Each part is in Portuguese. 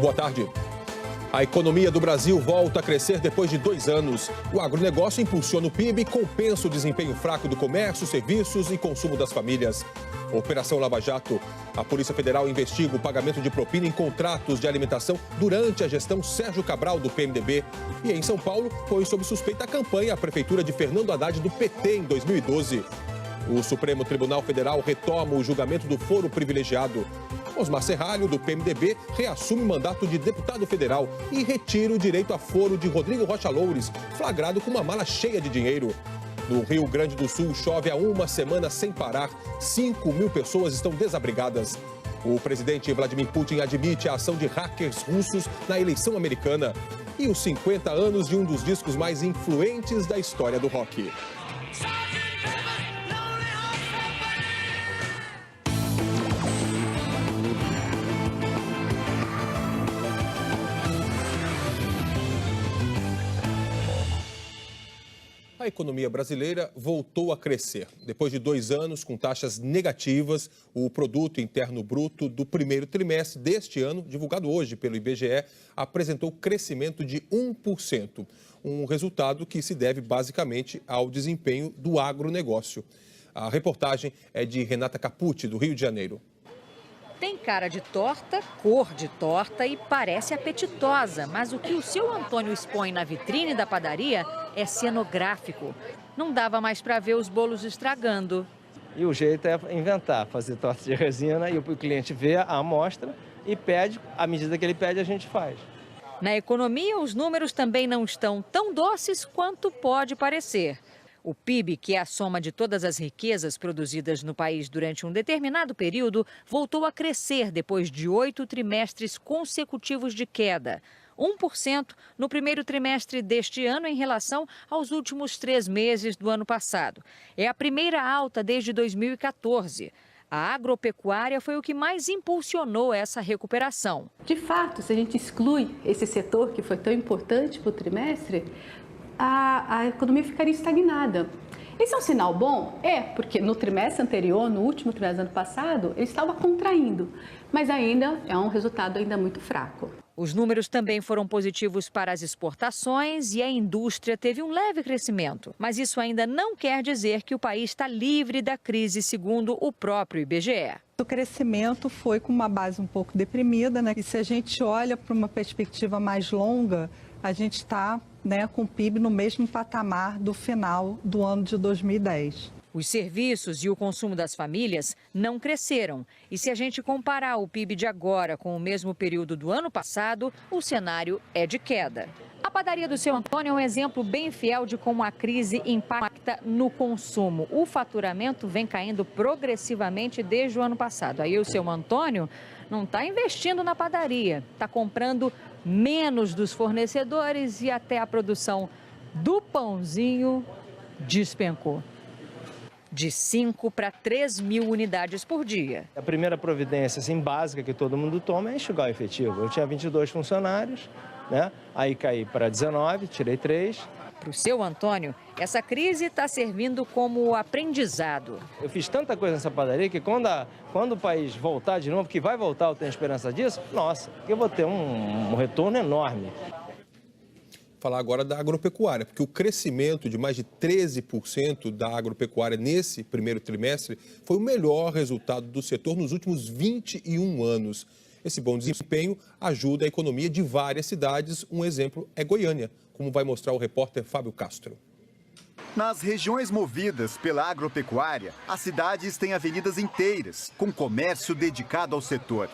Boa tarde. A economia do Brasil volta a crescer depois de 2 anos. O agronegócio impulsiona o PIB e compensa o desempenho fraco do comércio, serviços e consumo das famílias. Operação Lava Jato. A Polícia Federal investiga o pagamento de propina em contratos de alimentação durante a gestão Sérgio Cabral, do PMDB. E em São Paulo, foi sob suspeita a campanha à Prefeitura de Fernando Haddad, do PT, em 2012. O Supremo Tribunal Federal retoma o julgamento do foro privilegiado. Osmar Serralho, do PMDB, reassume o mandato de deputado federal e retira o direito a foro de Rodrigo Rocha Loures, flagrado com uma mala cheia de dinheiro. No Rio Grande do Sul, chove há uma semana sem parar. 5.000 pessoas estão desabrigadas. O presidente Vladimir Putin admite a ação de hackers russos na eleição americana. E os 50 anos de um dos discos mais influentes da história do rock. A economia brasileira voltou a crescer. Depois de 2 anos com taxas negativas, o Produto Interno Bruto do primeiro trimestre deste ano, divulgado hoje pelo IBGE, apresentou crescimento de 1%. Um resultado que se deve basicamente ao desempenho do agronegócio. A reportagem é de Renata Capucci, do Rio de Janeiro. Tem cara de torta, cor de torta e parece apetitosa, mas o que o seu Antônio expõe na vitrine da padaria é cenográfico. Não dava mais para ver os bolos estragando. E o jeito é inventar, fazer torta de resina e o cliente vê a amostra e pede, à medida que ele pede a gente faz. Na economia, os números também não estão tão doces quanto pode parecer. O PIB, que é a soma de todas as riquezas produzidas no país durante um determinado período, voltou a crescer depois de 8 trimestres consecutivos de queda. 1% no primeiro trimestre deste ano em relação aos últimos 3 meses do ano passado. É a primeira alta desde 2014. A agropecuária foi o que mais impulsionou essa recuperação. De fato, se a gente exclui esse setor que foi tão importante para o trimestre, a economia ficaria estagnada. Esse é um sinal bom? É, porque no trimestre anterior, no último trimestre do ano passado, ele estava contraindo, mas ainda é um resultado ainda muito fraco. Os números também foram positivos para as exportações e a indústria teve um leve crescimento. Mas isso ainda não quer dizer que o país está livre da crise, segundo o próprio IBGE. O crescimento foi com uma base um pouco deprimida, né? E se a gente olha para uma perspectiva mais longa, a gente está, com o PIB no mesmo patamar do final do ano de 2010. Os serviços e o consumo das famílias não cresceram. E se a gente comparar o PIB de agora com o mesmo período do ano passado, o cenário é de queda. A padaria do seu Antônio é um exemplo bem fiel de como a crise impacta no consumo. O faturamento vem caindo progressivamente desde o ano passado. Aí o seu Antônio não está investindo na padaria, está comprando menos dos fornecedores e até a produção do pãozinho despencou. De 5 para 3 mil unidades por dia. A primeira providência básica que todo mundo toma é enxugar o efetivo. Eu tinha 22 funcionários, aí caí para 19, tirei 3. Para o seu Antônio, essa crise está servindo como aprendizado. Eu fiz tanta coisa nessa padaria que quando o país voltar de novo, que vai voltar, eu tenho esperança disso, nossa, eu vou ter um retorno enorme. Falar agora da agropecuária, porque o crescimento de mais de 13% da agropecuária nesse primeiro trimestre foi o melhor resultado do setor nos últimos 21 anos. Esse bom desempenho ajuda a economia de várias cidades. Um exemplo é Goiânia, como vai mostrar o repórter Fábio Castro. Nas regiões movidas pela agropecuária, as cidades têm avenidas inteiras, com comércio dedicado ao setor.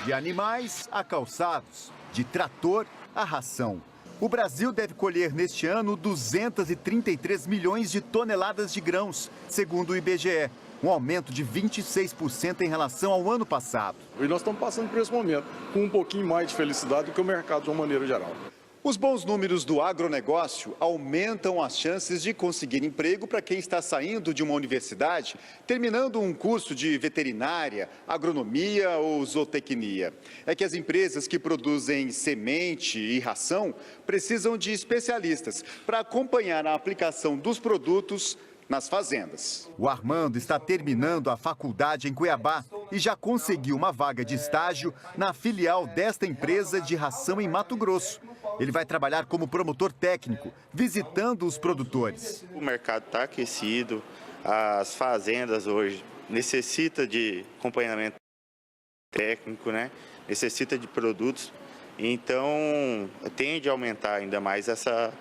De animais a calçados, de trator a ração. O Brasil deve colher neste ano 233 milhões de toneladas de grãos, segundo o IBGE, um aumento de 26% em relação ao ano passado. E nós estamos passando por esse momento com um pouquinho mais de felicidade do que o mercado de uma maneira geral. Os bons números do agronegócio aumentam as chances de conseguir emprego para quem está saindo de uma universidade, terminando um curso de veterinária, agronomia ou zootecnia. É que as empresas que produzem semente e ração precisam de especialistas para acompanhar a aplicação dos produtos nas fazendas. O Armando está terminando a faculdade em Cuiabá e já conseguiu uma vaga de estágio na filial desta empresa de ração em Mato Grosso. Ele vai trabalhar como promotor técnico, visitando os produtores. O mercado está aquecido, as fazendas hoje necessitam de acompanhamento técnico, né? Necessita de produtos, então tende a aumentar ainda mais essa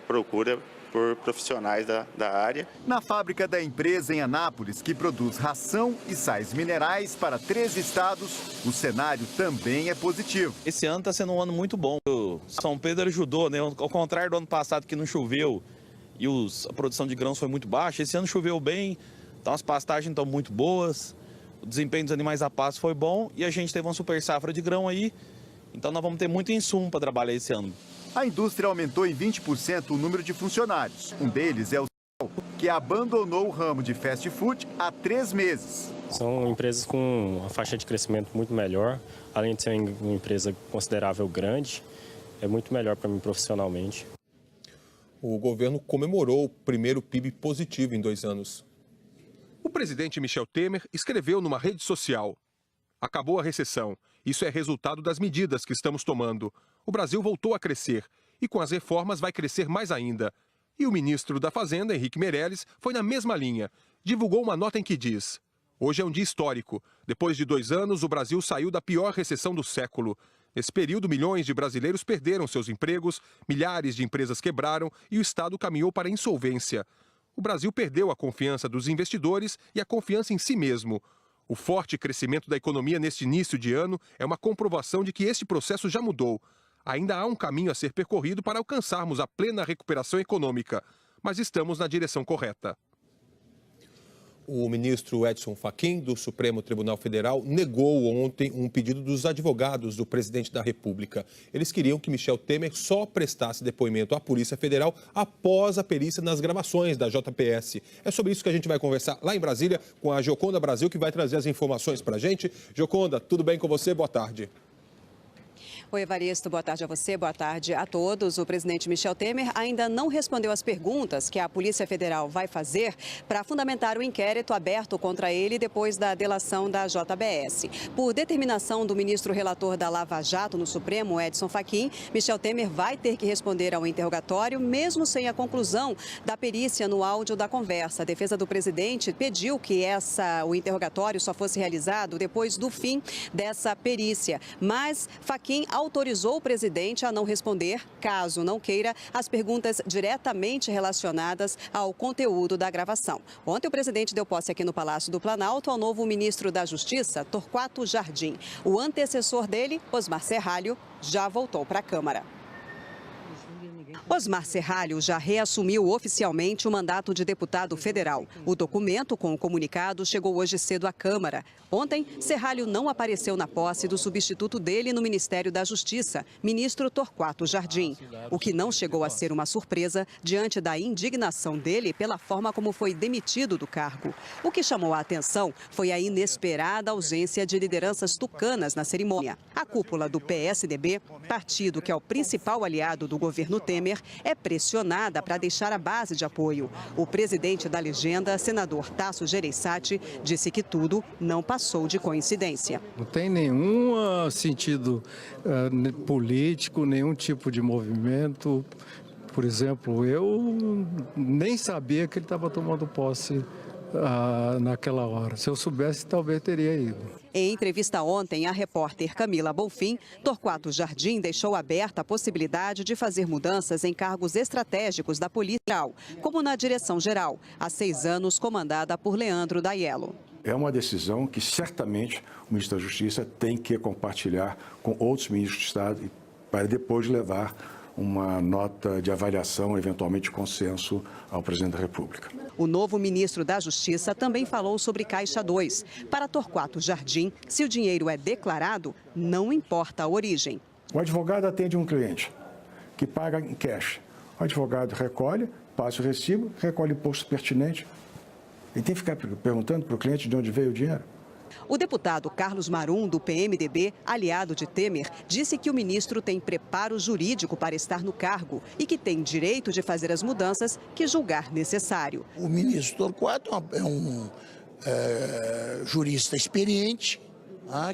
procura por profissionais da área. Na fábrica da empresa em Anápolis, que produz ração e sais minerais para 3 estados, o cenário também é positivo. Esse ano está sendo um ano muito bom. O São Pedro ajudou, né? Ao contrário do ano passado que não choveu e a produção de grãos foi muito baixa, esse ano choveu bem, então as pastagens estão muito boas. O desempenho dos animais a pasto foi bom e a gente teve uma super safra de grão aí, então nós vamos ter muito insumo para trabalhar esse ano. A indústria aumentou em 20% o número de funcionários. Um deles é o que abandonou o ramo de fast food há 3 meses. São empresas com uma faixa de crescimento muito melhor, além de ser uma empresa considerável grande, é muito melhor para mim profissionalmente. O governo comemorou o primeiro PIB positivo em 2 anos. O presidente Michel Temer escreveu numa rede social: acabou a recessão. Isso é resultado das medidas que estamos tomando. O Brasil voltou a crescer e com as reformas vai crescer mais ainda. E o ministro da Fazenda, Henrique Meirelles, foi na mesma linha. Divulgou uma nota em que diz: hoje é um dia histórico. Depois de 2 anos, o Brasil saiu da pior recessão do século. Nesse período, milhões de brasileiros perderam seus empregos, milhares de empresas quebraram e o Estado caminhou para a insolvência. O Brasil perdeu a confiança dos investidores e a confiança em si mesmo. O forte crescimento da economia neste início de ano é uma comprovação de que este processo já mudou. Ainda há um caminho a ser percorrido para alcançarmos a plena recuperação econômica, mas estamos na direção correta. O ministro Edson Fachin, do Supremo Tribunal Federal, negou ontem um pedido dos advogados do presidente da República. Eles queriam que Michel Temer só prestasse depoimento à Polícia Federal após a perícia nas gravações da JPS. É sobre isso que a gente vai conversar lá em Brasília com a Gioconda Brasil, que vai trazer as informações para a gente. Gioconda, tudo bem com você? Boa tarde. Oi, Evaristo, boa tarde a você, boa tarde a todos. O presidente Michel Temer ainda não respondeu às perguntas que a Polícia Federal vai fazer para fundamentar o inquérito aberto contra ele depois da delação da JBS. Por determinação do ministro relator da Lava Jato no Supremo, Edson Fachin, Michel Temer vai ter que responder ao interrogatório, mesmo sem a conclusão da perícia no áudio da conversa. A defesa do presidente pediu que o interrogatório só fosse realizado depois do fim dessa perícia, mas Fachin autorizou o presidente a não responder, caso não queira, as perguntas diretamente relacionadas ao conteúdo da gravação. Ontem o presidente deu posse aqui no Palácio do Planalto ao novo ministro da Justiça, Torquato Jardim. O antecessor dele, Osmar Serralho, já voltou para a Câmara. Osmar Serralho já reassumiu oficialmente o mandato de deputado federal. O documento com o comunicado chegou hoje cedo à Câmara. Ontem, Serralho não apareceu na posse do substituto dele no Ministério da Justiça, ministro Torquato Jardim. O que não chegou a ser uma surpresa diante da indignação dele pela forma como foi demitido do cargo. O que chamou a atenção foi a inesperada ausência de lideranças tucanas na cerimônia. A cúpula do PSDB, partido que é o principal aliado do governo Temer, é pressionada para deixar a base de apoio. O presidente da legenda, senador Tasso Gereissati, disse que tudo não passou de coincidência. Não tem nenhum sentido político, nenhum tipo de movimento. Por exemplo, eu nem sabia que ele estava tomando posse naquela hora. Se eu soubesse, talvez teria ido. Em entrevista ontem à repórter Camila Bonfim, Torquato Jardim deixou aberta a possibilidade de fazer mudanças em cargos estratégicos da Polícia Federal, como na Direção-Geral, há 6 anos comandada por Leandro Daiello. É uma decisão que certamente o ministro da Justiça tem que compartilhar com outros ministros de Estado para depois levar uma nota de avaliação, eventualmente consenso, ao presidente da República. O novo ministro da Justiça também falou sobre Caixa 2. Para Torquato Jardim, se o dinheiro é declarado, não importa a origem. O advogado atende um cliente que paga em cash. O advogado recolhe, passa o recibo, recolhe o imposto pertinente. Ele tem que ficar perguntando para o cliente de onde veio o dinheiro. O deputado Carlos Marum, do PMDB, aliado de Temer, disse que o ministro tem preparo jurídico para estar no cargo e que tem direito de fazer as mudanças que julgar necessário. O ministro Torquato é um jurista experiente,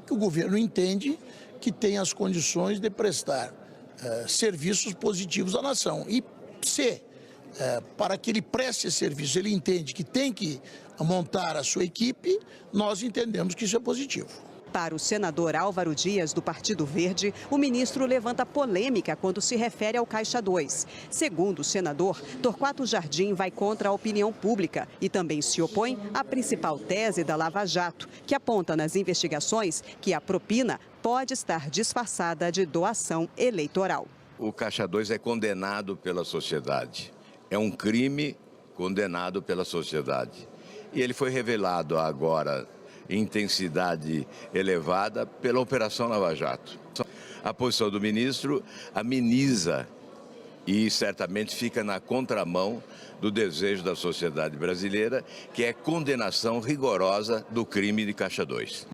que o governo entende que tem as condições de prestar serviços positivos à nação. E se, para que ele preste esse serviço, ele entende que tem que montar a sua equipe, nós entendemos que isso é positivo. Para o senador Álvaro Dias, do Partido Verde, o ministro levanta polêmica quando se refere ao Caixa 2. Segundo o senador, Torquato Jardim vai contra a opinião pública e também se opõe à principal tese da Lava Jato, que aponta nas investigações que a propina pode estar disfarçada de doação eleitoral. O Caixa 2 é condenado pela sociedade. É um crime condenado pela sociedade. E ele foi revelado agora em intensidade elevada pela Operação Lava Jato. A posição do ministro ameniza e certamente fica na contramão do desejo da sociedade brasileira, que é condenação rigorosa do crime de Caixa 2.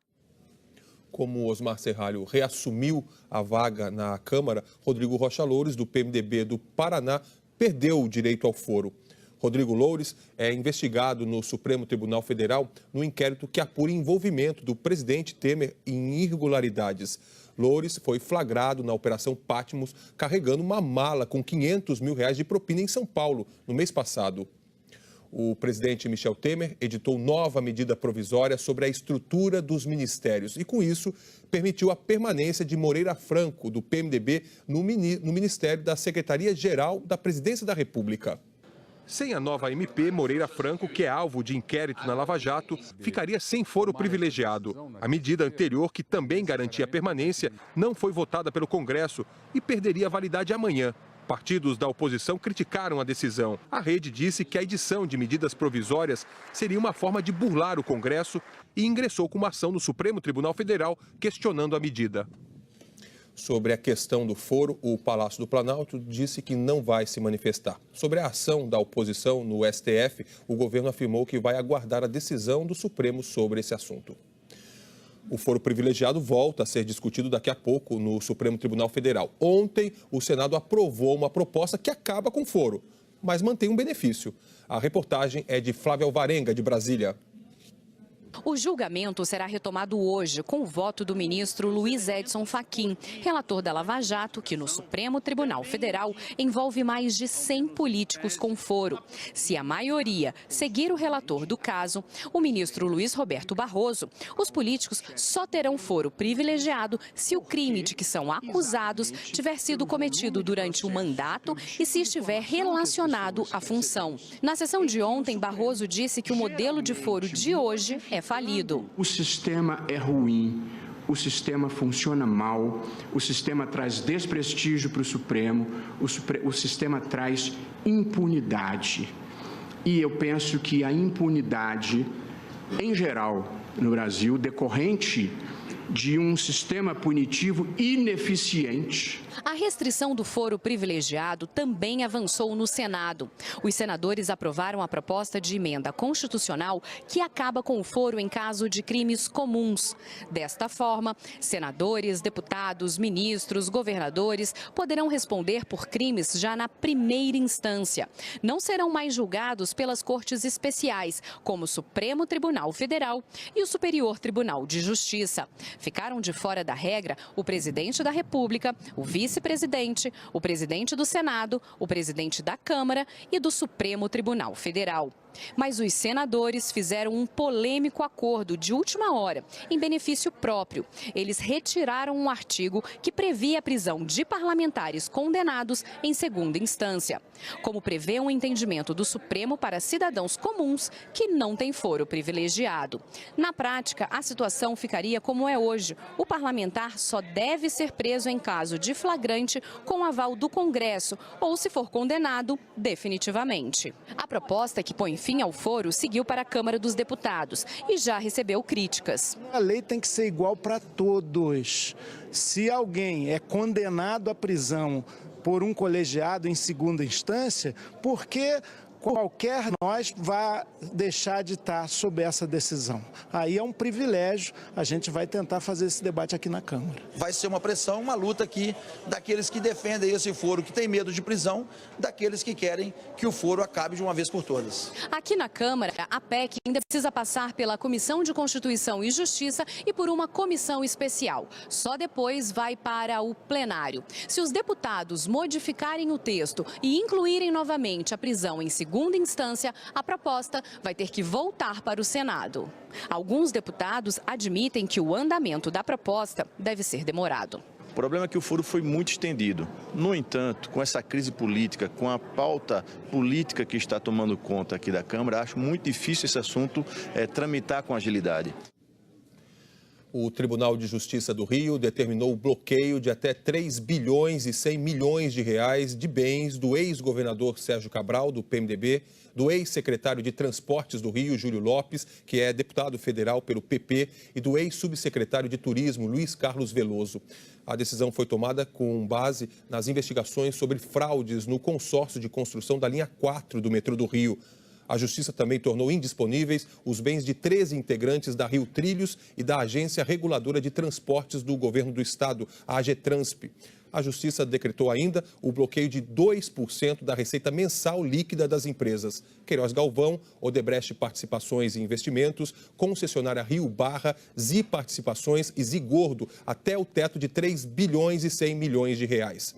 Como Osmar Serralho reassumiu a vaga na Câmara, Rodrigo Rocha Loures, do PMDB do Paraná, perdeu o direito ao foro. Rodrigo Loures é investigado no Supremo Tribunal Federal no inquérito que apura envolvimento do presidente Temer em irregularidades. Loures foi flagrado na Operação Patmos carregando uma mala com R$500 mil de propina em São Paulo no mês passado. O presidente Michel Temer editou nova medida provisória sobre a estrutura dos ministérios e, com isso, permitiu a permanência de Moreira Franco, do PMDB, no Ministério da Secretaria-Geral da Presidência da República. Sem a nova MP, Moreira Franco, que é alvo de inquérito na Lava Jato, ficaria sem foro privilegiado. A medida anterior, que também garantia a permanência, não foi votada pelo Congresso e perderia validade amanhã. Partidos da oposição criticaram a decisão. A rede disse que a edição de medidas provisórias seria uma forma de burlar o Congresso e ingressou com uma ação no Supremo Tribunal Federal questionando a medida. Sobre a questão do foro, o Palácio do Planalto disse que não vai se manifestar. Sobre a ação da oposição no STF, o governo afirmou que vai aguardar a decisão do Supremo sobre esse assunto. O foro privilegiado volta a ser discutido daqui a pouco no Supremo Tribunal Federal. Ontem, o Senado aprovou uma proposta que acaba com o foro, mas mantém um benefício. A reportagem é de Flávia Alvarenga, de Brasília. O julgamento será retomado hoje com o voto do ministro Luiz Edson Fachin, relator da Lava Jato, que no Supremo Tribunal Federal envolve mais de 100 políticos com foro. Se a maioria seguir o relator do caso, o ministro Luiz Roberto Barroso, os políticos só terão foro privilegiado se o crime de que são acusados tiver sido cometido durante o mandato e se estiver relacionado à função. Na sessão de ontem, Barroso disse que o modelo de foro de hoje é falido. O sistema é ruim, o sistema funciona mal, o sistema traz desprestígio para o Supremo, o sistema traz impunidade. E eu penso que a impunidade, em geral, no Brasil, decorrente de um sistema punitivo ineficiente. A restrição do foro privilegiado também avançou no Senado. Os senadores aprovaram a proposta de emenda constitucional que acaba com o foro em caso de crimes comuns. Desta forma, senadores, deputados, ministros, governadores poderão responder por crimes já na primeira instância. Não serão mais julgados pelas cortes especiais, como o Supremo Tribunal Federal e o Superior Tribunal de Justiça. Ficaram de fora da regra o presidente da República, o vice-presidente, o presidente do Senado, o presidente da Câmara e do Supremo Tribunal Federal. Mas os senadores fizeram um polêmico acordo de última hora, em benefício próprio. Eles retiraram um artigo que previa a prisão de parlamentares condenados em segunda instância, como prevê um entendimento do Supremo para cidadãos comuns que não têm foro privilegiado. Na prática, a situação ficaria como é hoje. O parlamentar só deve ser preso em caso de flagrante com aval do Congresso ou se for condenado definitivamente. A proposta que põe fim ao foro seguiu para a Câmara dos Deputados e já recebeu críticas. A lei tem que ser igual para todos. Se alguém é condenado à prisão por um colegiado em segunda instância, por que qualquer de nós vai deixar de estar sob essa decisão. Aí é um privilégio, a gente vai tentar fazer esse debate aqui na Câmara. Vai ser uma pressão, uma luta aqui daqueles que defendem esse foro, que tem medo de prisão, daqueles que querem que o foro acabe de uma vez por todas. Aqui na Câmara, a PEC ainda precisa passar pela Comissão de Constituição e Justiça e por uma comissão especial. Só depois vai para o plenário. Se os deputados modificarem o texto e incluírem novamente a prisão em segunda instância, a proposta vai ter que voltar para o Senado. Alguns deputados admitem que o andamento da proposta deve ser demorado. O problema é que o foro foi muito estendido. No entanto, com essa crise política, com a pauta política que está tomando conta aqui da Câmara, acho muito difícil esse assunto tramitar com agilidade. O Tribunal de Justiça do Rio determinou o bloqueio de até 3 bilhões e 100 milhões de reais de bens do ex-governador Sérgio Cabral, do PMDB, do ex-secretário de Transportes do Rio, Júlio Lopes, que é deputado federal pelo PP, e do ex-subsecretário de Turismo, Luiz Carlos Veloso. A decisão foi tomada com base nas investigações sobre fraudes no consórcio de construção da linha 4 do metrô do Rio. A Justiça também tornou indisponíveis os bens de 13 integrantes da Rio Trilhos e da Agência Reguladora de Transportes do Governo do Estado, a AGETRANSP. A Justiça decretou ainda o bloqueio de 2% da receita mensal líquida das empresas Queiroz Galvão, Odebrecht Participações e Investimentos, Concessionária Rio Barra, Zi Participações e Zi Gordo, até o teto de 3 bilhões e 100 milhões de reais.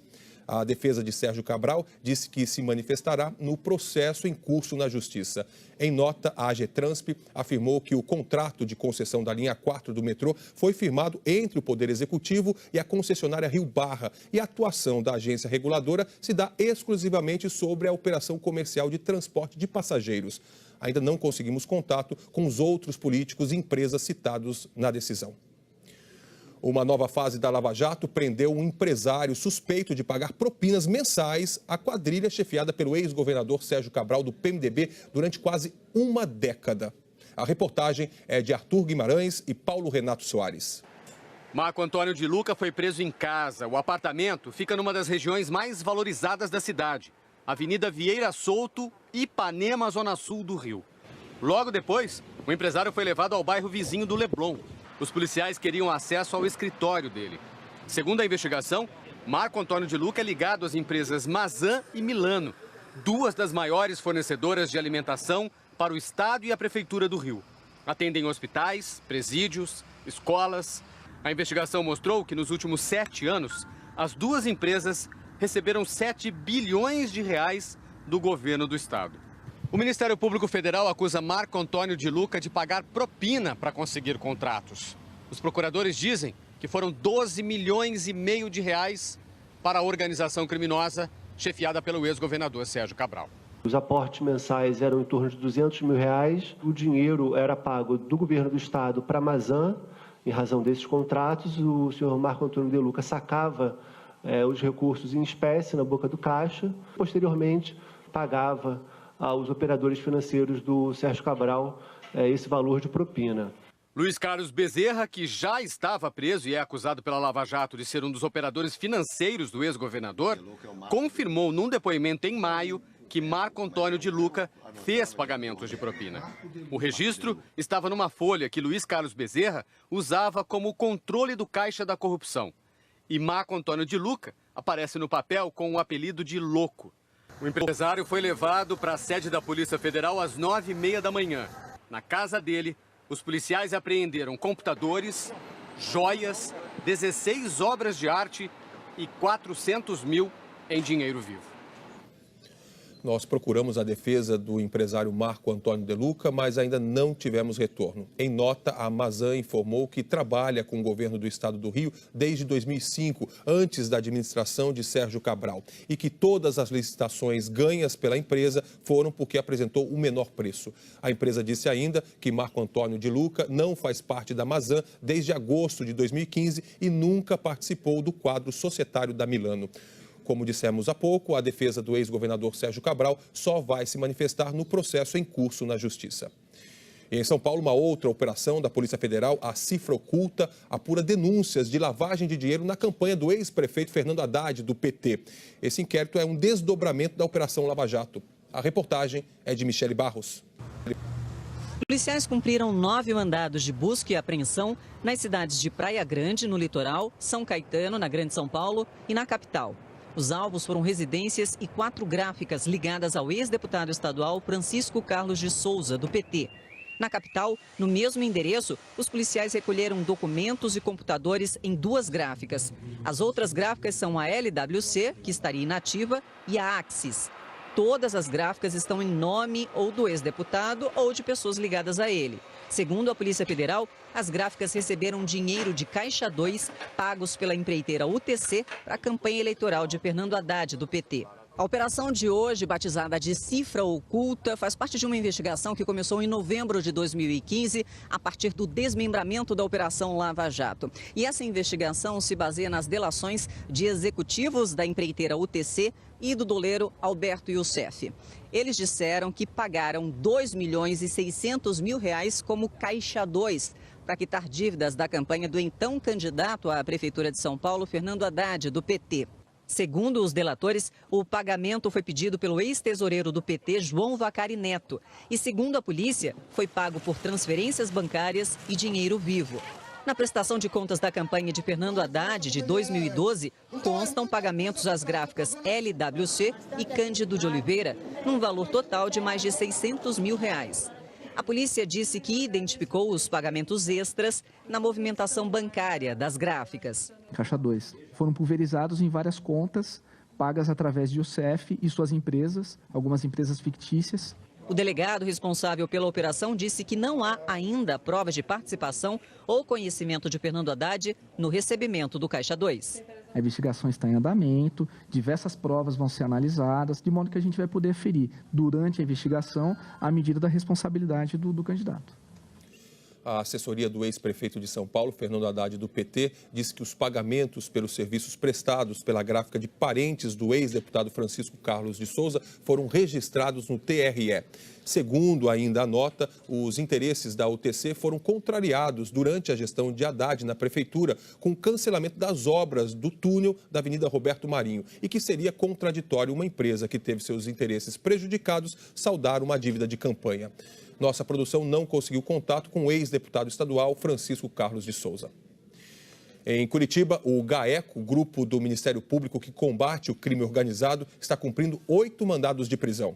A defesa de Sérgio Cabral disse que se manifestará no processo em curso na Justiça. Em nota, a AGETRANSP afirmou que o contrato de concessão da linha 4 do metrô foi firmado entre o Poder Executivo e a concessionária Rio Barra e a atuação da agência reguladora se dá exclusivamente sobre a operação comercial de transporte de passageiros. Ainda não conseguimos contato com os outros políticos e empresas citados na decisão. Uma nova fase da Lava Jato prendeu um empresário suspeito de pagar propinas mensais à quadrilha chefiada pelo ex-governador Sérgio Cabral, do PMDB, durante quase uma década. A reportagem é de Arthur Guimarães e Paulo Renato Soares. Marco Antônio de Luca foi preso em casa. O apartamento fica numa das regiões mais valorizadas da cidade, Avenida Vieira Souto, Ipanema, Zona Sul do Rio. Logo depois, o empresário foi levado ao bairro vizinho do Leblon. Os policiais queriam acesso ao escritório dele. Segundo a investigação, Marco Antônio de Luca é ligado às empresas Mazan e Milano, duas das maiores fornecedoras de alimentação para o Estado e a Prefeitura do Rio. Atendem hospitais, presídios, escolas. A investigação mostrou que nos últimos 7 anos, as duas empresas receberam 7 bilhões de reais do governo do Estado. O Ministério Público Federal acusa Marco Antônio de Luca de pagar propina para conseguir contratos. Os procuradores dizem que foram 12 milhões e meio de reais para a organização criminosa chefiada pelo ex-governador Sérgio Cabral. Os aportes mensais eram em torno de 200 mil reais. O dinheiro era pago do governo do estado para a Mazan. Em razão desses contratos, o senhor Marco Antônio de Luca sacava os recursos em espécie na boca do caixa. Posteriormente, pagava aos operadores financeiros do Sérgio Cabral esse valor de propina. Luiz Carlos Bezerra, que já estava preso e é acusado pela Lava Jato de ser um dos operadores financeiros do ex-governador, confirmou num depoimento em maio que Marco Antônio de Luca fez pagamentos de propina. O registro estava numa folha que Luiz Carlos Bezerra usava como controle do caixa da corrupção. E Marco Antônio de Luca aparece no papel com o apelido de Louco. O empresário foi levado para a sede da Polícia Federal às 9h30 da manhã. Na casa dele, os policiais apreenderam computadores, joias, 16 obras de arte e 400 mil em dinheiro vivo. Nós procuramos a defesa do empresário Marco Antônio de Luca, mas ainda não tivemos retorno. Em nota, a Mazan informou que trabalha com o governo do estado do Rio desde 2005, antes da administração de Sérgio Cabral, e que todas as licitações ganhas pela empresa foram porque apresentou o menor preço. A empresa disse ainda que Marco Antônio de Luca não faz parte da Mazan desde agosto de 2015 e nunca participou do quadro societário da Milano. Como dissemos há pouco, a defesa do ex-governador Sérgio Cabral só vai se manifestar no processo em curso na Justiça. E em São Paulo, uma outra operação da Polícia Federal, a Cifra Oculta, apura denúncias de lavagem de dinheiro na campanha do ex-prefeito Fernando Haddad, do PT. Esse inquérito é um desdobramento da Operação Lava Jato. A reportagem é de Michele Barros. Policiais cumpriram 9 mandados de busca e apreensão nas cidades de Praia Grande, no litoral, São Caetano, na Grande São Paulo e na capital. Os alvos foram residências e 4 gráficas ligadas ao ex-deputado estadual Francisco Carlos de Souza, do PT. Na capital, no mesmo endereço, os policiais recolheram documentos e computadores em 2 gráficas. As outras gráficas são a LWC, que estaria inativa, e a Axis. Todas as gráficas estão em nome ou do ex-deputado ou de pessoas ligadas a ele. Segundo a Polícia Federal, as gráficas receberam dinheiro de Caixa 2 pagos pela empreiteira UTC para a campanha eleitoral de Fernando Haddad, do PT. A operação de hoje, batizada de Cifra Oculta, faz parte de uma investigação que começou em novembro de 2015, a partir do desmembramento da Operação Lava Jato. E essa investigação se baseia nas delações de executivos da empreiteira UTC e do doleiro Alberto Youssef. Eles disseram que pagaram R$2.600.000 como Caixa 2 para quitar dívidas da campanha do então candidato à Prefeitura de São Paulo, Fernando Haddad, do PT. Segundo os delatores, o pagamento foi pedido pelo ex-tesoureiro do PT, João Vacari Neto. E, segundo a polícia, foi pago por transferências bancárias e dinheiro vivo. Na prestação de contas da campanha de Fernando Haddad, de 2012, constam pagamentos às gráficas LWC e Cândido de Oliveira, num valor total de mais de R$600.000. A polícia disse que identificou os pagamentos extras na movimentação bancária das gráficas. Caixa 2 foram pulverizados em várias contas, pagas através de UCF e suas empresas, algumas empresas fictícias. O delegado responsável pela operação disse que não há ainda provas de participação ou conhecimento de Fernando Haddad no recebimento do Caixa 2. A investigação está em andamento, diversas provas vão ser analisadas, de modo que a gente vai poder aferir, durante a investigação, a medida da responsabilidade do candidato. A assessoria do ex-prefeito de São Paulo, Fernando Haddad, do PT, disse que os pagamentos pelos serviços prestados pela gráfica de parentes do ex-deputado Francisco Carlos de Souza foram registrados no TRE. Segundo ainda a nota, os interesses da UTC foram contrariados durante a gestão de Haddad na prefeitura, com o cancelamento das obras do túnel da Avenida Roberto Marinho, e que seria contraditório uma empresa que teve seus interesses prejudicados saldar uma dívida de campanha. Nossa produção não conseguiu contato com o ex-deputado estadual Francisco Carlos de Souza. Em Curitiba, o GAECO, grupo do Ministério Público que combate o crime organizado, está cumprindo 8 mandados de prisão.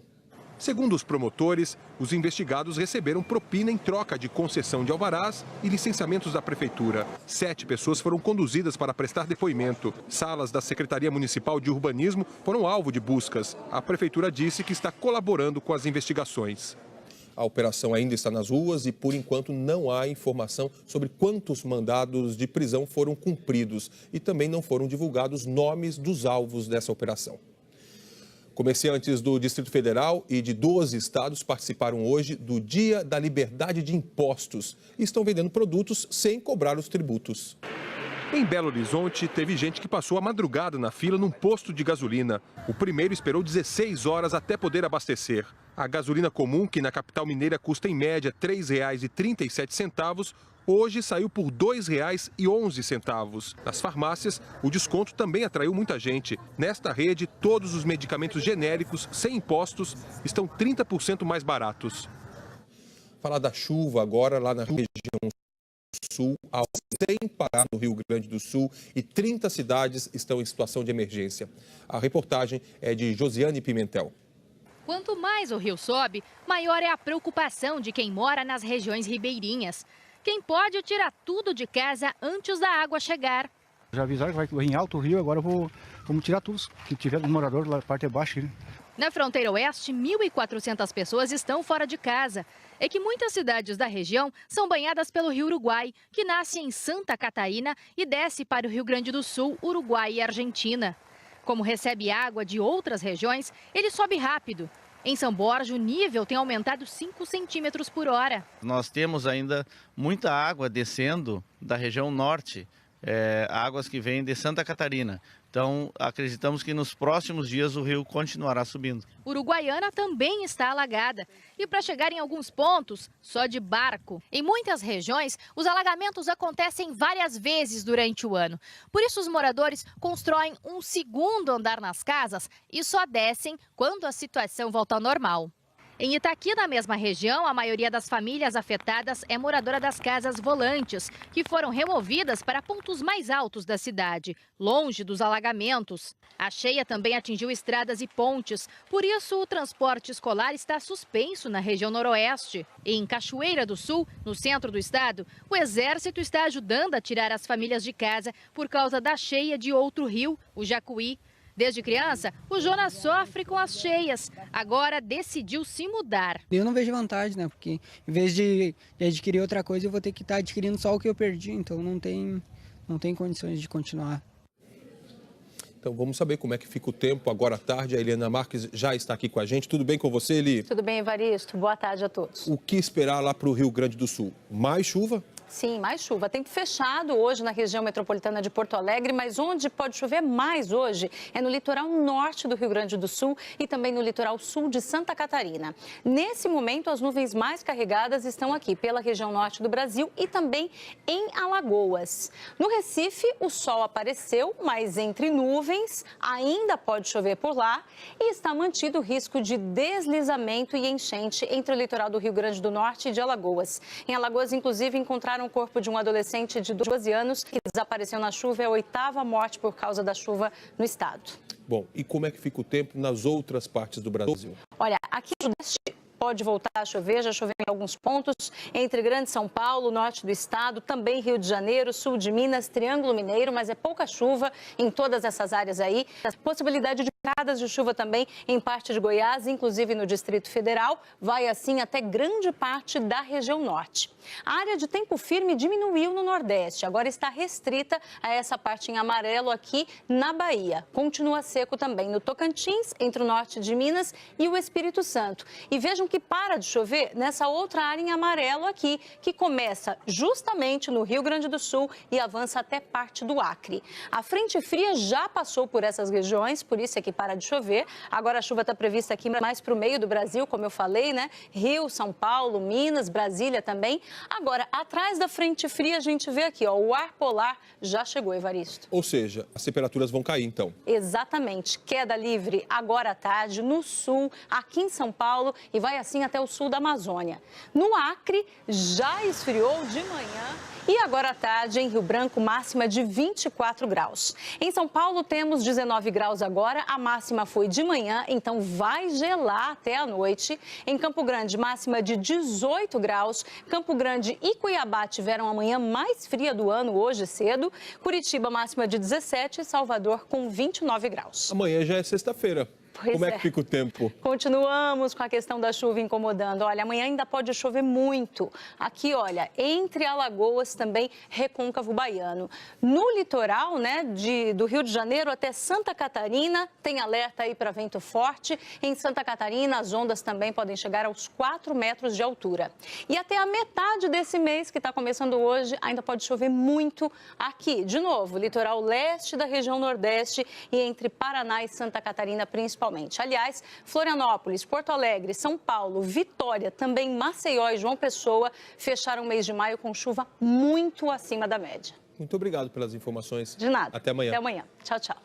Segundo os promotores, os investigados receberam propina em troca de concessão de alvarás e licenciamentos da prefeitura. 7 pessoas foram conduzidas para prestar depoimento. Salas da Secretaria Municipal de Urbanismo foram alvo de buscas. A prefeitura disse que está colaborando com as investigações. A operação ainda está nas ruas e, por enquanto, não há informação sobre quantos mandados de prisão foram cumpridos e também não foram divulgados nomes dos alvos dessa operação. Comerciantes do Distrito Federal e de 12 estados participaram hoje do Dia da Liberdade de Impostos e estão vendendo produtos sem cobrar os tributos. Em Belo Horizonte, teve gente que passou a madrugada na fila num posto de gasolina. O primeiro esperou 16 horas até poder abastecer. A gasolina comum, que na capital mineira custa em média R$ 3,37, hoje saiu por R$ 2,11. Nas farmácias, o desconto também atraiu muita gente. Nesta rede, todos os medicamentos genéricos, sem impostos, estão 30% mais baratos. Falar da chuva agora lá na região sul, sem parar no Rio Grande do Sul, e 30 cidades estão em situação de emergência. A reportagem é de Josiane Pimentel. Quanto mais o rio sobe, maior é a preocupação de quem mora nas regiões ribeirinhas. Quem pode tira tudo de casa antes da água chegar. Já avisaram que vai em alto o rio, agora vamos tirar tudo que tiver dos moradores lá na parte de baixo. Né? Na fronteira oeste, 1.400 pessoas estão fora de casa. É que muitas cidades da região são banhadas pelo Rio Uruguai, que nasce em Santa Catarina e desce para o Rio Grande do Sul, Uruguai e Argentina. Como recebe água de outras regiões, ele sobe rápido. Em São Borja, o nível tem aumentado 5 centímetros por hora. Nós temos ainda muita água descendo da região norte, águas que vêm de Santa Catarina. Então, acreditamos que nos próximos dias o rio continuará subindo. Uruguaiana também está alagada. E para chegar em alguns pontos, só de barco. Em muitas regiões, os alagamentos acontecem várias vezes durante o ano. Por isso, os moradores constroem um segundo andar nas casas e só descem quando a situação volta ao normal. Em Itaqui, na mesma região, a maioria das famílias afetadas é moradora das casas volantes, que foram removidas para pontos mais altos da cidade, longe dos alagamentos. A cheia também atingiu estradas e pontes, por isso o transporte escolar está suspenso na região noroeste. Em Cachoeira do Sul, no centro do estado, o Exército está ajudando a tirar as famílias de casa por causa da cheia de outro rio, o Jacuí. Desde criança, o Jonas sofre com as cheias. Agora decidiu se mudar. Eu não vejo vantagem, né? Porque em vez de adquirir outra coisa, eu vou ter que estar adquirindo só o que eu perdi. Então não tem condições de continuar. Então vamos saber como é que fica o tempo agora à tarde. A Eliana Marques já está aqui com a gente. Tudo bem com você, Eli? Tudo bem, Evaristo. Boa tarde a todos. O que esperar lá para o Rio Grande do Sul? Mais chuva? Sim, mais chuva. Tempo fechado hoje na região metropolitana de Porto Alegre, mas onde pode chover mais hoje é no litoral norte do Rio Grande do Sul e também no litoral sul de Santa Catarina. Nesse momento, as nuvens mais carregadas estão aqui pela região norte do Brasil e também em Alagoas. No Recife, o sol apareceu, mas entre nuvens ainda pode chover por lá e está mantido o risco de deslizamento e enchente entre o litoral do Rio Grande do Norte e de Alagoas. Em Alagoas, inclusive, encontraram o corpo de um adolescente de 12 anos que desapareceu na chuva. É a 8ª morte por causa da chuva no estado. Bom, e como é que fica o tempo nas outras partes do Brasil? Olha, aqui no Sudeste pode voltar a chover, já choveu em alguns pontos, entre Grande São Paulo, norte do estado, também Rio de Janeiro, sul de Minas, Triângulo Mineiro, mas é pouca chuva em todas essas áreas aí. Possibilidade de pancadas de chuva também em parte de Goiás, inclusive no Distrito Federal, vai assim até grande parte da região norte. A área de tempo firme diminuiu no Nordeste, agora está restrita a essa parte em amarelo aqui na Bahia. Continua seco também no Tocantins, entre o norte de Minas e o Espírito Santo. E vejam que para de chover nessa outra área em amarelo aqui, que começa justamente no Rio Grande do Sul e avança até parte do Acre. A frente fria já passou por essas regiões, por isso é que para de chover. Agora a chuva está prevista aqui mais para o meio do Brasil, como eu falei, né? Rio, São Paulo, Minas, Brasília também. Agora, atrás da frente fria, a gente vê aqui, ó, o ar polar já chegou, Evaristo. Ou seja, as temperaturas vão cair, então. Exatamente. Queda livre agora à tarde, no sul, aqui em São Paulo e vai assim até o sul da Amazônia. No Acre, já esfriou de manhã e agora à tarde, em Rio Branco, máxima de 24 graus. Em São Paulo, temos 19 graus agora, a máxima foi de manhã, então vai gelar até a noite. Em Campo Grande, máxima de 18 graus. Campo Grande e Cuiabá tiveram a manhã mais fria do ano hoje cedo. Curitiba, máxima de 17 e Salvador com 29 graus. Amanhã já é sexta-feira. Como é que fica o tempo? Continuamos com a questão da chuva incomodando. Olha, amanhã ainda pode chover muito. Aqui, olha, entre Alagoas também, Recôncavo Baiano. No litoral, né, do Rio de Janeiro até Santa Catarina, tem alerta aí para vento forte. Em Santa Catarina, as ondas também podem chegar aos 4 metros de altura. E até a metade desse mês, que está começando hoje, ainda pode chover muito aqui. De novo, litoral leste da região nordeste e entre Paraná e Santa Catarina, principalmente. Aliás, Florianópolis, Porto Alegre, São Paulo, Vitória, também Maceió e João Pessoa fecharam o mês de maio com chuva muito acima da média. Muito obrigado pelas informações. De nada. Até amanhã. Até amanhã. Tchau, tchau.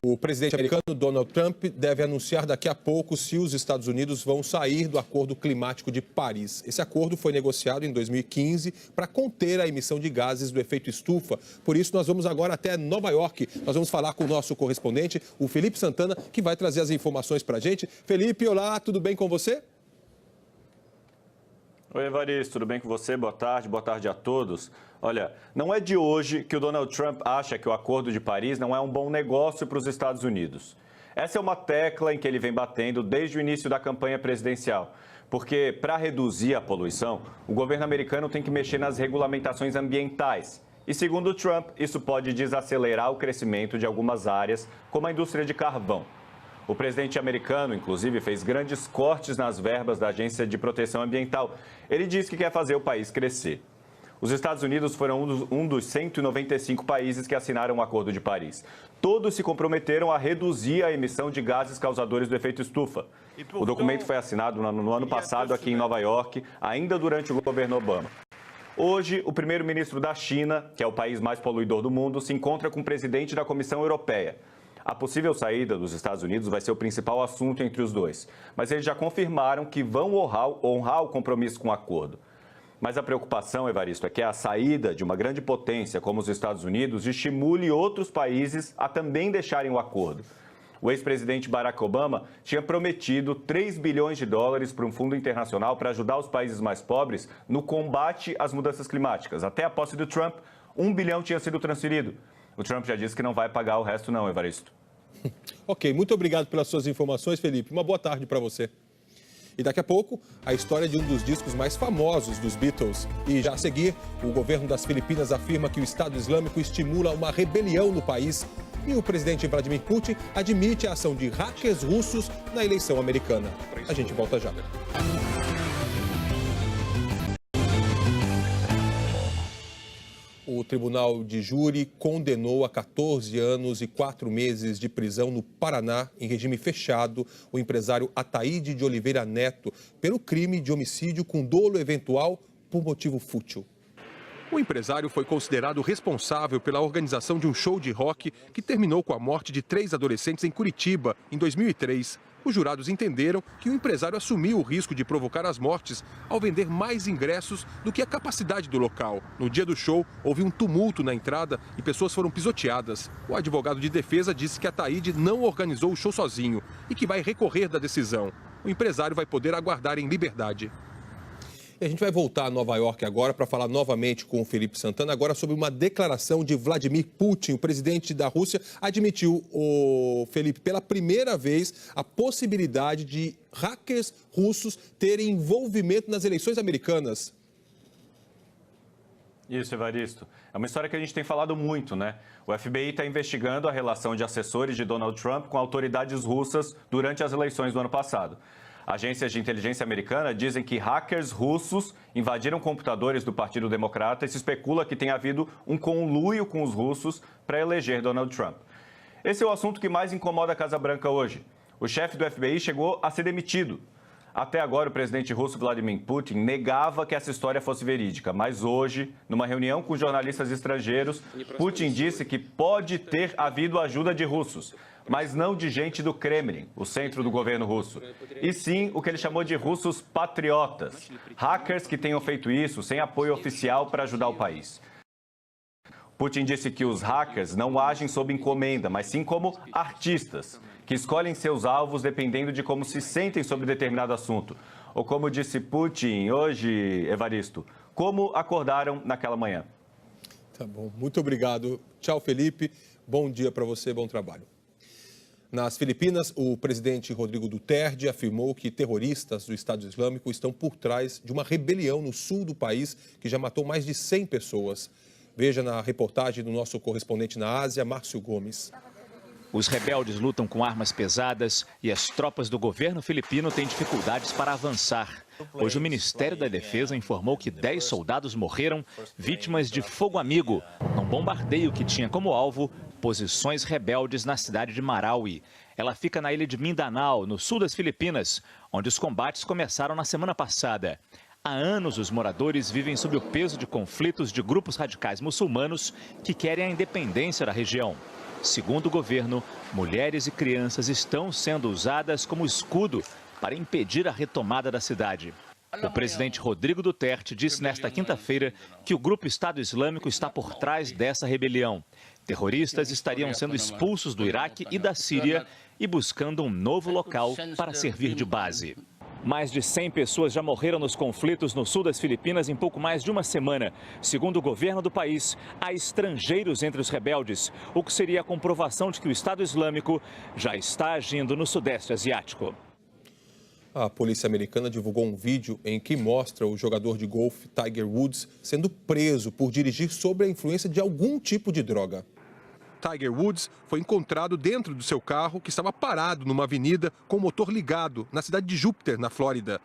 O presidente americano Donald Trump deve anunciar daqui a pouco se os Estados Unidos vão sair do Acordo Climático de Paris. Esse acordo foi negociado em 2015 para conter a emissão de gases do efeito estufa. Por isso, nós vamos agora até Nova York. Nós vamos falar com o nosso correspondente, o Felipe Santana, que vai trazer as informações para a gente. Felipe, olá, tudo bem com você? Oi, Evaristo, tudo bem com você? Boa tarde a todos. Olha, não é de hoje que o Donald Trump acha que o Acordo de Paris não é um bom negócio para os Estados Unidos. Essa é uma tecla em que ele vem batendo desde o início da campanha presidencial. Porque, para reduzir a poluição, o governo americano tem que mexer nas regulamentações ambientais. E, segundo o Trump, isso pode desacelerar o crescimento de algumas áreas, como a indústria de carvão. O presidente americano, inclusive, fez grandes cortes nas verbas da Agência de Proteção Ambiental. Ele diz que quer fazer o país crescer. Os Estados Unidos foram um dos 195 países que assinaram o Acordo de Paris. Todos se comprometeram a reduzir a emissão de gases causadores do efeito estufa. O documento foi assinado no ano passado aqui em Nova York, ainda durante o governo Obama. Hoje, o primeiro-ministro da China, que é o país mais poluidor do mundo, se encontra com o presidente da Comissão Europeia. A possível saída dos Estados Unidos vai ser o principal assunto entre os dois, mas eles já confirmaram que vão honrar o compromisso com o acordo. Mas a preocupação, Evaristo, é que a saída de uma grande potência como os Estados Unidos estimule outros países a também deixarem o acordo. O ex-presidente Barack Obama tinha prometido 3 bilhões de dólares para um fundo internacional para ajudar os países mais pobres no combate às mudanças climáticas. Até a posse do Trump, 1 bilhão tinha sido transferido. O Trump já disse que não vai pagar o resto não, Evaristo. Ok, muito obrigado pelas suas informações, Felipe. Uma boa tarde para você. E daqui a pouco, a história de um dos discos mais famosos dos Beatles. E já a seguir, o governo das Filipinas afirma que o Estado Islâmico estimula uma rebelião no país. E o presidente Vladimir Putin admite a ação de hackers russos na eleição americana. A gente volta já. O Tribunal de Júri condenou a 14 anos e 4 meses de prisão no Paraná, em regime fechado, o empresário Ataíde de Oliveira Neto, pelo crime de homicídio com dolo eventual por motivo fútil. O empresário foi considerado responsável pela organização de um show de rock que terminou com a morte de 3 adolescentes em Curitiba, em 2003. Os jurados entenderam que o empresário assumiu o risco de provocar as mortes ao vender mais ingressos do que a capacidade do local. No dia do show, houve um tumulto na entrada e pessoas foram pisoteadas. O advogado de defesa disse que Ataíde não organizou o show sozinho e que vai recorrer da decisão. O empresário vai poder aguardar em liberdade. E a gente vai voltar a Nova York agora para falar novamente com o Felipe Santana, agora sobre uma declaração de Vladimir Putin. O presidente da Rússia admitiu, Felipe, pela primeira vez, a possibilidade de hackers russos terem envolvimento nas eleições americanas. Isso, Evaristo. É uma história que a gente tem falado muito, né? O FBI está investigando a relação de assessores de Donald Trump com autoridades russas durante as eleições do ano passado. Agências de inteligência americana dizem que hackers russos invadiram computadores do Partido Democrata e se especula que tenha havido um conluio com os russos para eleger Donald Trump. Esse é o assunto que mais incomoda a Casa Branca hoje. O chefe do FBI chegou a ser demitido. Até agora, o presidente russo Vladimir Putin negava que essa história fosse verídica, mas hoje, numa reunião com jornalistas estrangeiros, Putin disse que pode ter havido ajuda de russos, mas não de gente do Kremlin, o centro do governo russo, e sim o que ele chamou de russos patriotas, hackers que tenham feito isso sem apoio oficial para ajudar o país. Putin disse que os hackers não agem sob encomenda, mas sim como artistas, que escolhem seus alvos dependendo de como se sentem sobre determinado assunto. Ou como disse Putin hoje, Evaristo, como acordaram naquela manhã. Tá bom, muito obrigado. Tchau, Felipe. Bom dia para você, bom trabalho. Nas Filipinas, o presidente Rodrigo Duterte afirmou que terroristas do Estado Islâmico estão por trás de uma rebelião no sul do país que já matou mais de 100 pessoas. Veja na reportagem do nosso correspondente na Ásia, Márcio Gomes. Os rebeldes lutam com armas pesadas e as tropas do governo filipino têm dificuldades para avançar. Hoje o Ministério da Defesa informou que 10 soldados morreram vítimas de fogo amigo, num bombardeio que tinha como alvo posições rebeldes na cidade de Marawi. Ela fica na ilha de Mindanao, no sul das Filipinas, onde os combates começaram na semana passada. Há anos, os moradores vivem sob o peso de conflitos de grupos radicais muçulmanos que querem a independência da região. Segundo o governo, mulheres e crianças estão sendo usadas como escudo para impedir a retomada da cidade. O presidente Rodrigo Duterte disse nesta quinta-feira que o grupo Estado Islâmico está por trás dessa rebelião. Terroristas estariam sendo expulsos do Iraque e da Síria e buscando um novo local para servir de base. Mais de 100 pessoas já morreram nos conflitos no sul das Filipinas em pouco mais de uma semana. Segundo o governo do país, há estrangeiros entre os rebeldes, o que seria a comprovação de que o Estado Islâmico já está agindo no Sudeste Asiático. A polícia americana divulgou um vídeo em que mostra o jogador de golfe Tiger Woods sendo preso por dirigir sob a influência de algum tipo de droga. Tiger Woods foi encontrado dentro do seu carro, que estava parado numa avenida com o motor ligado, na cidade de Júpiter, na Flórida.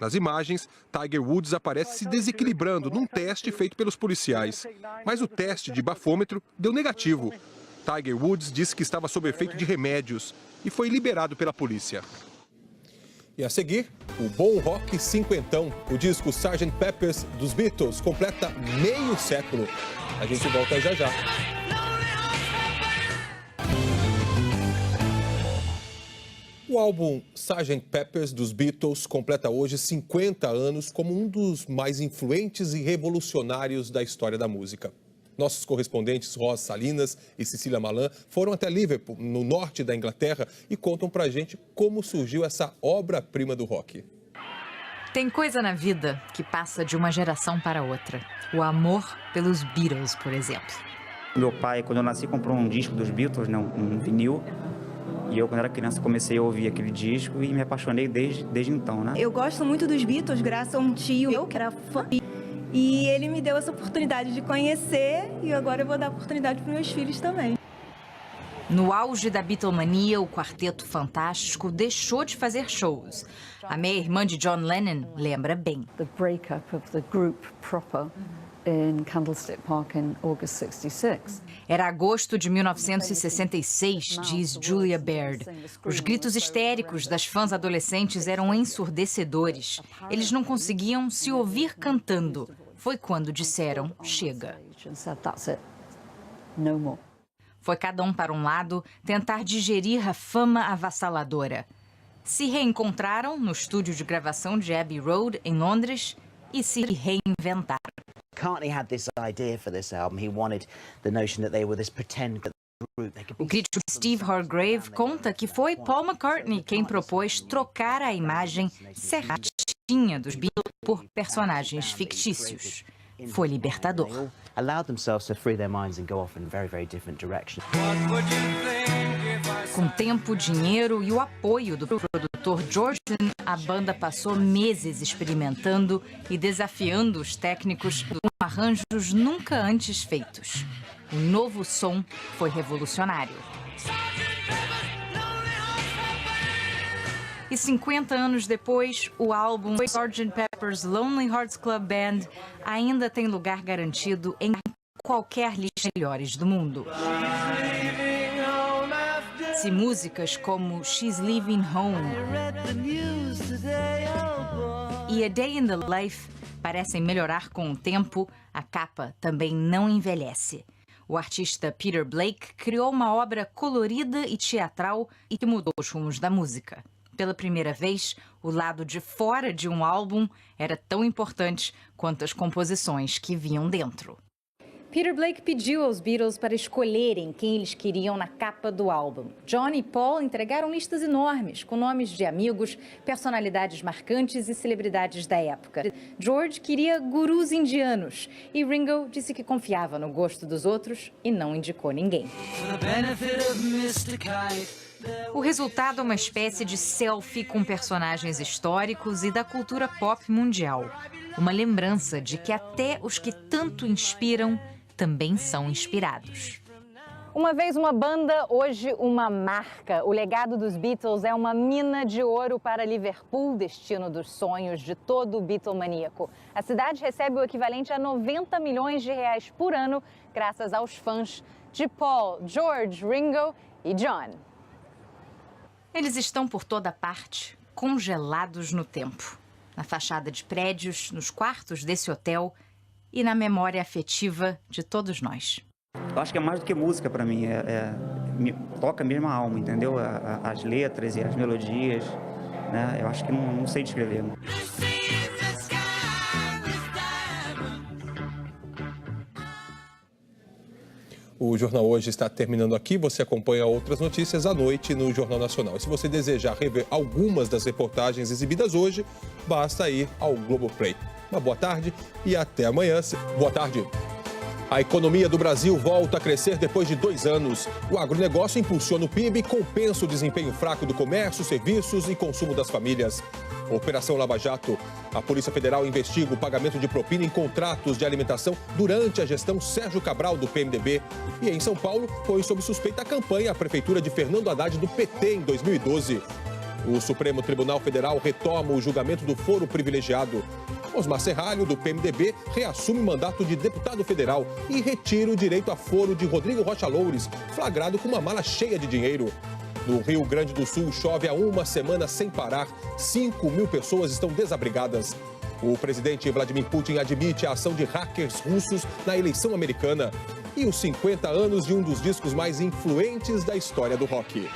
Nas imagens, Tiger Woods aparece se desequilibrando num teste feito pelos policiais. Mas o teste de bafômetro deu negativo. Tiger Woods disse que estava sob efeito de remédios e foi liberado pela polícia. E a seguir, o bom rock cinquentão. O disco Sgt. Pepper's dos Beatles completa meio século. A gente volta já já. O álbum Sgt. Pepper's dos Beatles completa hoje 50 anos como um dos mais influentes e revolucionários da história da música. Nossos correspondentes Rosa Salinas e Cecília Malan foram até Liverpool, no norte da Inglaterra, e contam pra gente como surgiu essa obra-prima do rock. Tem coisa na vida que passa de uma geração para outra. O amor pelos Beatles, por exemplo. Meu pai, quando eu nasci, comprou um disco dos Beatles, né, um vinil. E eu, quando era criança, comecei a ouvir aquele disco e me apaixonei desde então, né? Eu gosto muito dos Beatles graças a um tio meu que era fã. E ele me deu essa oportunidade de conhecer e agora eu vou dar oportunidade para meus filhos também. No auge da Beatlemania, o Quarteto Fantástico deixou de fazer shows. A meia-irmã de John Lennon lembra bem. The breakup of the group proper in Candlestick Park in August 66. Era agosto de 1966, diz Julia Baird. Os gritos histéricos das fãs adolescentes eram ensurdecedores. Eles não conseguiam se ouvir cantando. Foi quando disseram, chega. Foi cada um para um lado tentar digerir a fama avassaladora. Se reencontraram no estúdio de gravação de Abbey Road, em Londres, e se reinventaram. McCartney had this idea for this album. He wanted the notion that they were this pretend group. O crítico Steve Hargrave conta que foi Paul McCartney quem propôs trocar a imagem certinha dos Beatles por personagens fictícios. Foi libertador. Allowed themselves to free their minds and go off in very, very different directions. Com tempo, dinheiro e o apoio do produtor George, a banda passou meses experimentando e desafiando os técnicos com arranjos nunca antes feitos. O novo som foi revolucionário. E 50 anos depois, o álbum Sgt. Pepper's Lonely Hearts Club Band ainda tem lugar garantido em qualquer lista de melhores do mundo. Se músicas como She's Leaving Home e A Day in the Life parecem melhorar com o tempo, a capa também não envelhece. O artista Peter Blake criou uma obra colorida e teatral e que mudou os rumos da música. Pela primeira vez, o lado de fora de um álbum era tão importante quanto as composições que vinham dentro. Peter Blake pediu aos Beatles para escolherem quem eles queriam na capa do álbum. John e Paul entregaram listas enormes, com nomes de amigos, personalidades marcantes e celebridades da época. George queria gurus indianos e Ringo disse que confiava no gosto dos outros e não indicou ninguém. O resultado é uma espécie de selfie com personagens históricos e da cultura pop mundial. Uma lembrança de que até os que tanto inspiram também são inspirados. Uma vez uma banda, hoje uma marca. O legado dos Beatles é uma mina de ouro para Liverpool, destino dos sonhos de todo Beatlemaníaco. A cidade recebe o equivalente a 90 milhões de reais por ano, graças aos fãs de Paul, George, Ringo e John. Eles estão por toda parte, congelados no tempo. Na fachada de prédios, nos quartos desse hotel e na memória afetiva de todos nós. Eu acho que é mais do que música para mim, toca mesmo a alma, entendeu? As letras e as melodias, né? Eu acho que não sei descrever. O Jornal Hoje está terminando aqui. Você acompanha outras notícias à noite no Jornal Nacional. E se você desejar rever algumas das reportagens exibidas hoje, basta ir ao Globoplay. Uma boa tarde e até amanhã. Boa tarde. A economia do Brasil volta a crescer depois de 2 anos. O agronegócio impulsiona o PIB e compensa o desempenho fraco do comércio, serviços e consumo das famílias. Operação Lava Jato. A Polícia Federal investiga o pagamento de propina em contratos de alimentação durante a gestão Sérgio Cabral do PMDB. E em São Paulo, foi sob suspeita a campanha à prefeitura de Fernando Haddad do PT em 2012. O Supremo Tribunal Federal retoma o julgamento do foro privilegiado. Osmar Serralho, do PMDB, reassume o mandato de deputado federal e retira o direito a foro de Rodrigo Rocha Loures, flagrado com uma mala cheia de dinheiro. No Rio Grande do Sul, chove há uma semana sem parar. 5.000 pessoas estão desabrigadas. O presidente Vladimir Putin admite a ação de hackers russos na eleição americana. E os 50 anos de um dos discos mais influentes da história do rock.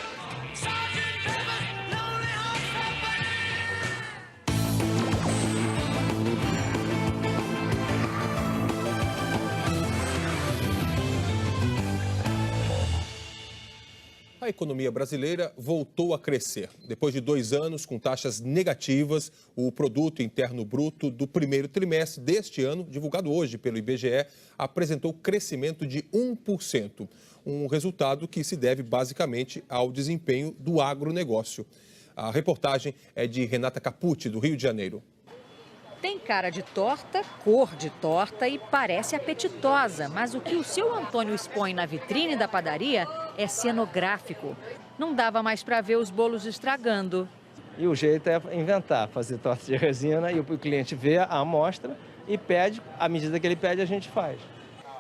A economia brasileira voltou a crescer. Depois de 2 anos com taxas negativas, o Produto Interno Bruto do primeiro trimestre deste ano, divulgado hoje pelo IBGE, apresentou crescimento de 1%. Um resultado que se deve basicamente ao desempenho do agronegócio. A reportagem é de Renata Capucci, do Rio de Janeiro. Tem cara de torta, cor de torta e parece apetitosa, mas o que o seu Antônio expõe na vitrine da padaria é cenográfico. Não dava mais para ver os bolos estragando. E o jeito é inventar, fazer torta de resina e o cliente vê a amostra e pede, à medida que ele pede a gente faz.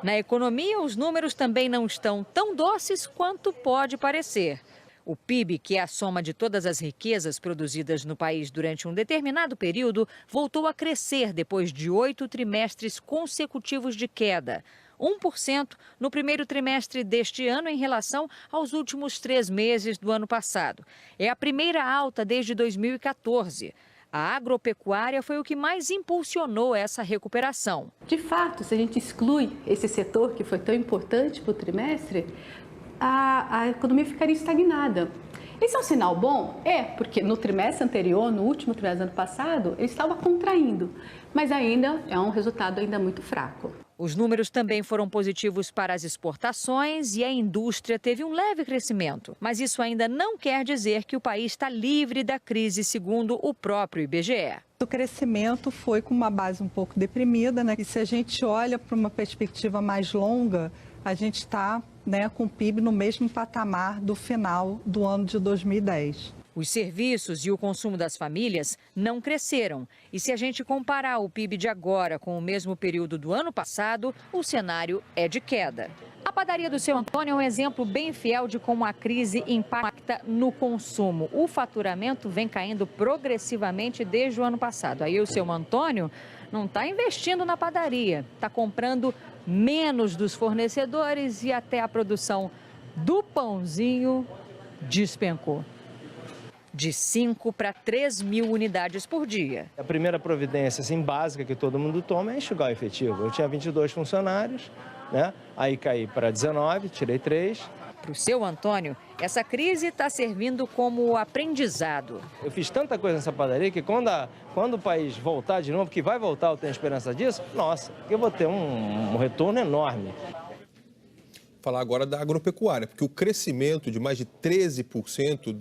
Na economia, os números também não estão tão doces quanto pode parecer. O PIB, que é a soma de todas as riquezas produzidas no país durante um determinado período, voltou a crescer depois de 8 trimestres consecutivos de queda. 1% no primeiro trimestre deste ano em relação aos últimos 3 meses do ano passado. É a primeira alta desde 2014. A agropecuária foi o que mais impulsionou essa recuperação. De fato, se a gente exclui esse setor que foi tão importante para o trimestre, a economia ficaria estagnada. Esse é um sinal bom? É, porque no trimestre anterior, no último trimestre do ano passado, ele estava contraindo, mas ainda é um resultado ainda muito fraco. Os números também foram positivos para as exportações e a indústria teve um leve crescimento. Mas isso ainda não quer dizer que o país está livre da crise, segundo o próprio IBGE. O crescimento foi com uma base um pouco deprimida, né? E se a gente olha para uma perspectiva mais longa, a gente está, com o PIB no mesmo patamar do final do ano de 2010. Os serviços e o consumo das famílias não cresceram. E se a gente comparar o PIB de agora com o mesmo período do ano passado, o cenário é de queda. A padaria do seu Antônio é um exemplo bem fiel de como a crise impacta no consumo. O faturamento vem caindo progressivamente desde o ano passado. Aí o seu Antônio não está investindo na padaria, está comprando menos dos fornecedores e até a produção do pãozinho despencou. De 5 para 3 mil unidades por dia. A primeira providência básica que todo mundo toma é enxugar o efetivo. Eu tinha 22 funcionários, aí caí para 19, tirei 3. Para o seu Antônio, essa crise está servindo como aprendizado. Eu fiz tanta coisa nessa padaria que quando o país voltar de novo, que vai voltar, eu tenho esperança disso, nossa, eu vou ter um retorno enorme. Falar agora da agropecuária, porque o crescimento de mais de 13%